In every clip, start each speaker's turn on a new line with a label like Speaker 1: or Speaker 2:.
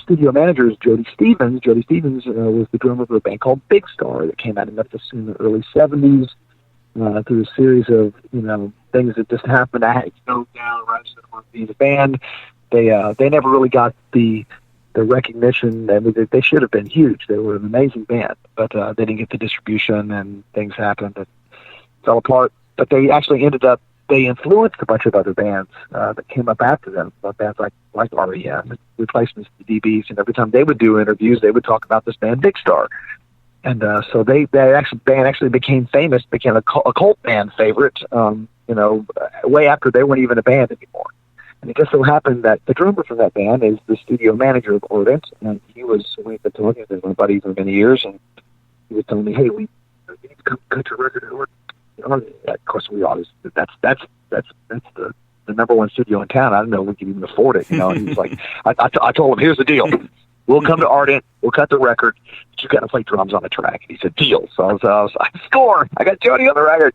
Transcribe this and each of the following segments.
Speaker 1: studio manager is Jody Stevens. Jody Stevens was the drummer for a band called Big Star that came out of Memphis in the early 70s. Through a series of, things that just happened. I had to go down right to being a band. They never really got the recognition. I mean, they should have been huge. They were an amazing band, but they didn't get the distribution, and things happened that fell apart. But they actually they influenced a bunch of other bands that came up after them, bands like REM, replacements to the DBs, and every time they would do interviews, they would talk about this band, Big Star. And so band actually became famous, became a cult band favorite, way after they weren't even a band anymore. And it just so happened that the drummer for that band is the studio manager of Ardent, and we've been talking to my buddy for many years, and he was telling me, hey, we need to come cut your record at Ardent. Of course, we always, that's the number one studio in town. I didn't know we could even afford it, And he was like, I told him, here's the deal. We'll come to Ardent. We'll cut the record. But you got to play drums on the track. And he said, deal. So I was like, score. I got Jody on the record.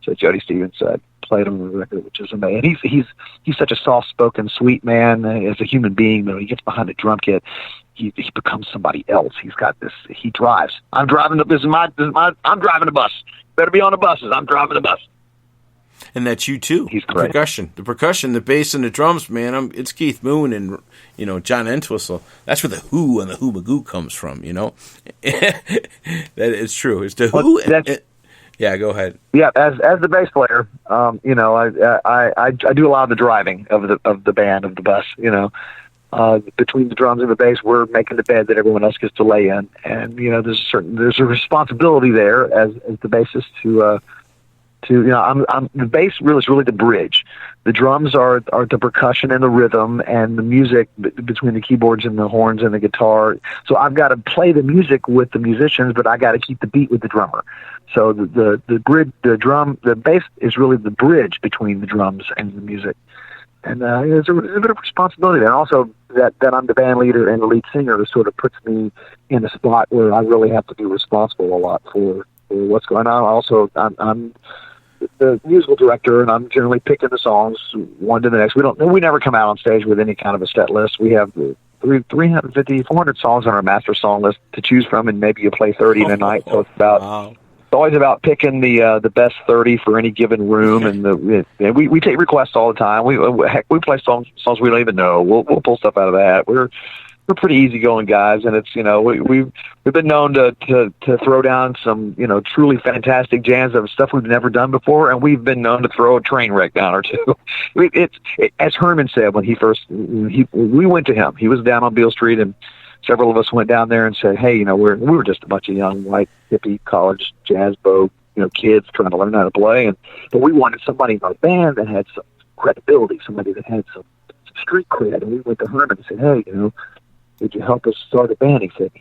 Speaker 1: So Jody Stevens played on the record, which is amazing. And he's such a soft-spoken, sweet man as a human being. When he gets behind a drum kit, he becomes somebody else. He's got this. He drives. I'm driving I'm driving the bus. Better be on the buses. I'm driving the bus.
Speaker 2: And that's you too.
Speaker 1: He's great.
Speaker 2: The percussion, the bass, and the drums, man. It's Keith Moon and John Entwistle. That's where the Who and the Who Magoo comes from. That is true. It's the Who. Yeah, go ahead.
Speaker 1: Yeah, as the bass player, I do a lot of the driving of the band, of the bus. Between the drums and the bass, we're making the bed that everyone else gets to lay in, and there's a responsibility there as the bassist to the bass is really the bridge. The drums are the percussion and the rhythm and the music between the keyboards and the horns and the guitar. So I've got to play the music with the musicians, but I got to keep the beat with the drummer. So the bass is really the bridge between the drums and the music. And there's a bit of responsibility there. And also that I'm the band leader and the lead singer sort of puts me in a spot where I really have to be responsible a lot for what's going on. Also, I'm the musical director, and I'm generally picking the songs one to the next. We never come out on stage with any kind of a set list. We have 350, 400 songs on our master song list to choose from, and maybe you play 30 in a night. So it's about it's always about picking the best 30 for any given room, and we take requests all the time. We play songs we don't even know. We'll pull stuff out of that. We're pretty easygoing guys, and it's we've been known to throw down some truly fantastic jams of stuff we've never done before, and we've been known to throw a train wreck down or two. As Herman said when we went to him, he was down on Beale Street, and several of us went down there and said, hey, we were just a bunch of young white hippie college jazz bow kids trying to learn how to play, but we wanted somebody in our band that had some credibility, somebody that had some street cred, and we went to Herman and said, hey, would you help us start a band? He said,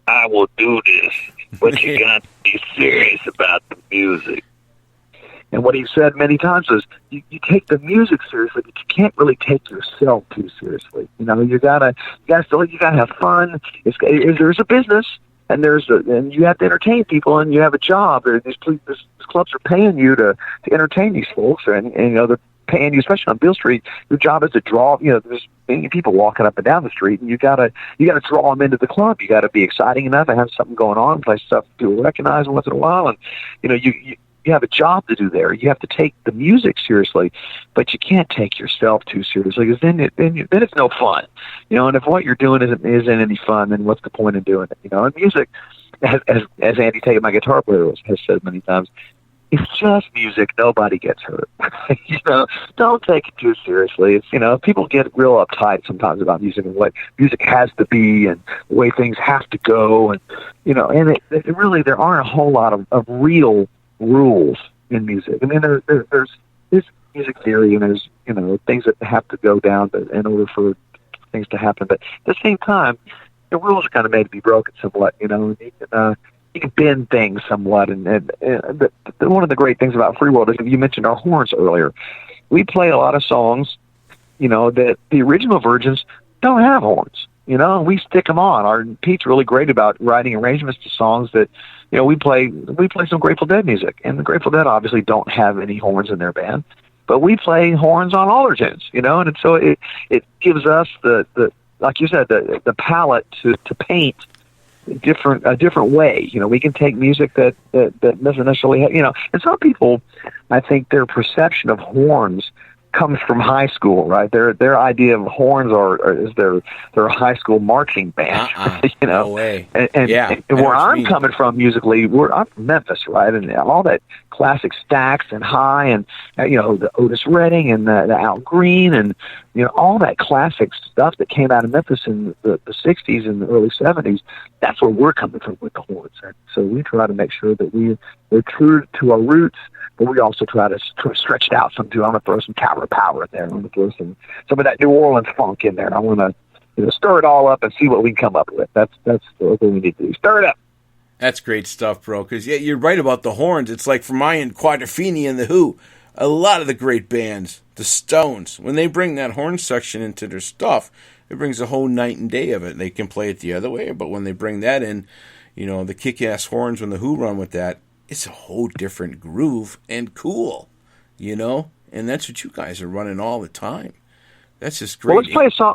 Speaker 1: I will do this, but you got to be serious about the music. And what he said many times is, you take the music seriously, but you can't really take yourself too seriously. You gotta have fun. There's a business, and and you have to entertain people, and you have a job. These clubs are paying you to entertain these folks, and they're paying you, especially on Beale Street. Your job is to draw. There's many people walking up and down the street, and you gotta draw them into the club. You gotta be exciting enough and have something going on, play stuff people recognize once in a while, and you have a job to do there. You have to take the music seriously, but you can't take yourself too seriously, because then it's no fun. And if what you're doing isn't any fun, then what's the point in doing it? And music, as Andy Tate, my guitar player, has said many times, it's just music. Nobody gets hurt. Don't take it too seriously. It's, people get real uptight sometimes about music and what music has to be and the way things have to go. And, and it really, there aren't a whole lot of real rules in music. I mean, there's music theory, and there's, things that have to go down in order for things to happen. But at the same time, the rules are kind of made to be broken somewhat, you can bend things somewhat, and one of the great things about FreeWorld is, you mentioned our horns earlier. We play a lot of songs, that the original versions don't have horns. We stick them on. Pete's really great about writing arrangements to songs that, we play some Grateful Dead music, and the Grateful Dead obviously don't have any horns in their band, but we play horns on all their tunes, and so it gives us the like you said, the palette to paint a different way. We can take music that doesn't necessarily have, and some people, I think their perception of horns comes from high school, right? Their idea of horns is their high school marching band,
Speaker 2: No way.
Speaker 1: And where I'm coming from musically, I'm from Memphis, right? And all that classic Stax and High, and the Otis Redding and the Al Green, and all that classic stuff that came out of Memphis in the 60s and the early 70s. That's where we're coming from with the horns. And so we try to make sure that we're true to our roots, but we also try to stretch it out some too. I'm going to throw some Tower Power in there. I'm going to throw some of that New Orleans funk in there. I want to stir it all up and see what we can come up with. That's what we need to do. Stir it up.
Speaker 2: That's great stuff, bro. Because you're right about the horns. It's like for my Quadrophenia and the Who, a lot of the great bands, the Stones, when they bring that horn section into their stuff, it brings a whole night and day of it. They can play it the other way, but when they bring that in, the kick-ass horns when the Who run with that, it's a whole different groove and cool, and that's what you guys are running all the time. That's just great.
Speaker 1: Well,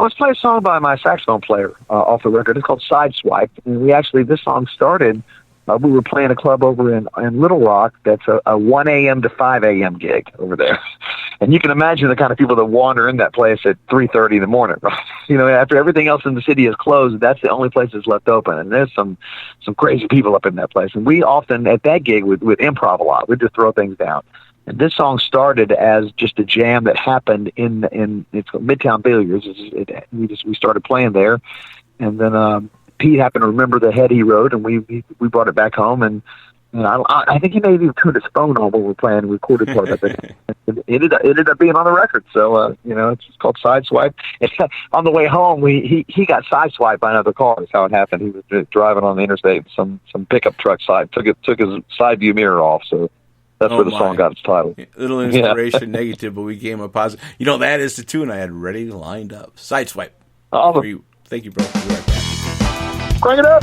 Speaker 1: let's play a song by my saxophone player off the record. It's called Sideswipe, and this song started. We were playing a club over in Little Rock. That's a 1 a.m. to 5 a.m. gig over there, and you can imagine the kind of people that wander in that place at 3:30 in the morning. Right? After everything else in the city is closed, that's the only place that's left open, and there's some crazy people up in that place. And we often at that gig would improv a lot. We'd just throw things down. And this song started as just a jam that happened in it's Midtown Billiards. We started playing there, and then Pete happened to remember the head he wrote, and we brought it back home. And I think he may have even turned his phone on when we were playing and recorded part of it. It ended up being on the record. So it's called Sideswipe. On the way home, he got sideswiped by another car. That's how it happened. He was driving on the interstate. Some pickup truck took his side view mirror off. So. That's where the song got its title.
Speaker 2: Little inspiration, negative, but we became a positive. That is the tune I had ready lined up. Sideswipe.
Speaker 1: Awesome.
Speaker 2: Thank you, bro. We'll be right back.
Speaker 1: Crank it up.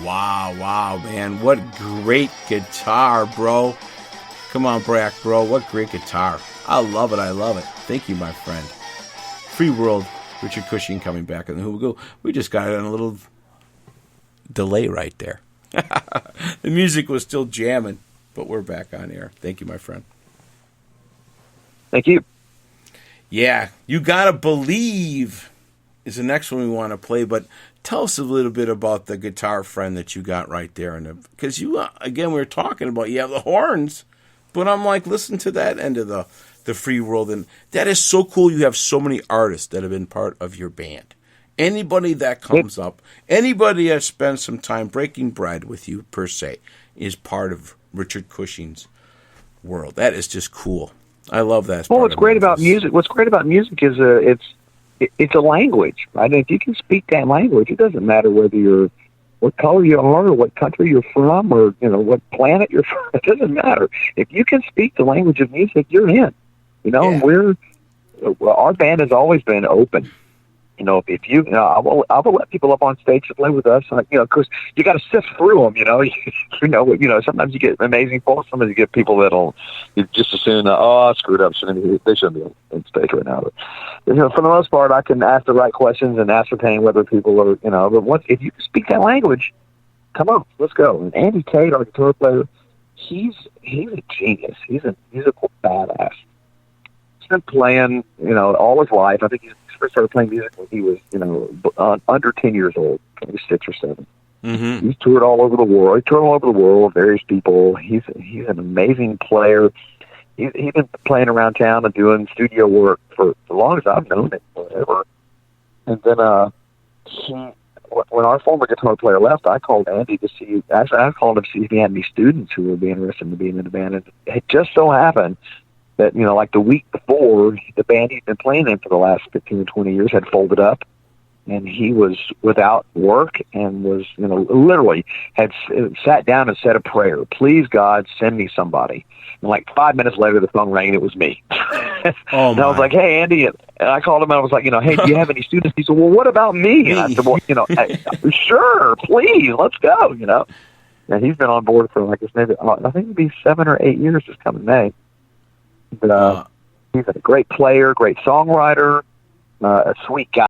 Speaker 2: Wow, man. What great guitar, bro. Come on, Brack, bro. What great guitar. I love it. Thank you, my friend. FreeWorld, Richard Cushing coming back in the Who. We just got it on a little delay right there. The music was still jamming, but we're back on air. Thank you, my friend.
Speaker 1: Thank you.
Speaker 2: Yeah, You Gotta Believe is the next one we want to play, but tell us a little bit about the guitar friend that you got right there. Because you, again, we were talking about, you have the horns, but I'm like, listen to that end of the FreeWorld, and that is so cool. You have so many artists that have been part of your band. Anybody that comes up, anybody that spends some time breaking bread with you, per se, is part of Richard Cushing's world. That is just cool. I love that.
Speaker 1: Well, what's great about music is it's a language, right? And if you can speak that language, it doesn't matter whether what color you are, or what country you're from, or what planet you're from. It doesn't matter. If you can speak the language of music, you're in. And our band has always been open. If you, I will let people up on stage to play with us. Because you got to sift through them. Sometimes you get amazing folks. Sometimes you get people that'll just as soon. I screwed up. They shouldn't be on stage right now. But for the most part, I can ask the right questions and ascertain whether people are. But if you speak that language, come on, let's go. And Andy Tate, our guitar player, he's a genius. He's a badass. He's been playing, all his life. I think he first started playing music when he was, under 10 years old, maybe 6 or 7.
Speaker 2: Mm-hmm.
Speaker 1: He's toured all over the world. Various people. He's an amazing player. He's been playing around town and doing studio work for as long as I've known him, forever. And then when our former guitar player left, I called Andy to see. Actually, I called him to see if he had any students who would be interested in being in the band. And it just so happened that, like the week before, the band he'd been playing in for the last 15 or 20 years had folded up, and he was without work and was, literally had sat down and said a prayer. Please, God, send me somebody. And like 5 minutes later, the phone rang, and it was me. And I was like, hey, Andy, and I called him, and I was like, hey, do you have any students? He said, well, what about me? And I said, well, hey, sure, please, let's go, And he's been on board for, I think it'd be 7 or 8 years this coming May. But he's a great player, great songwriter, a sweet guy.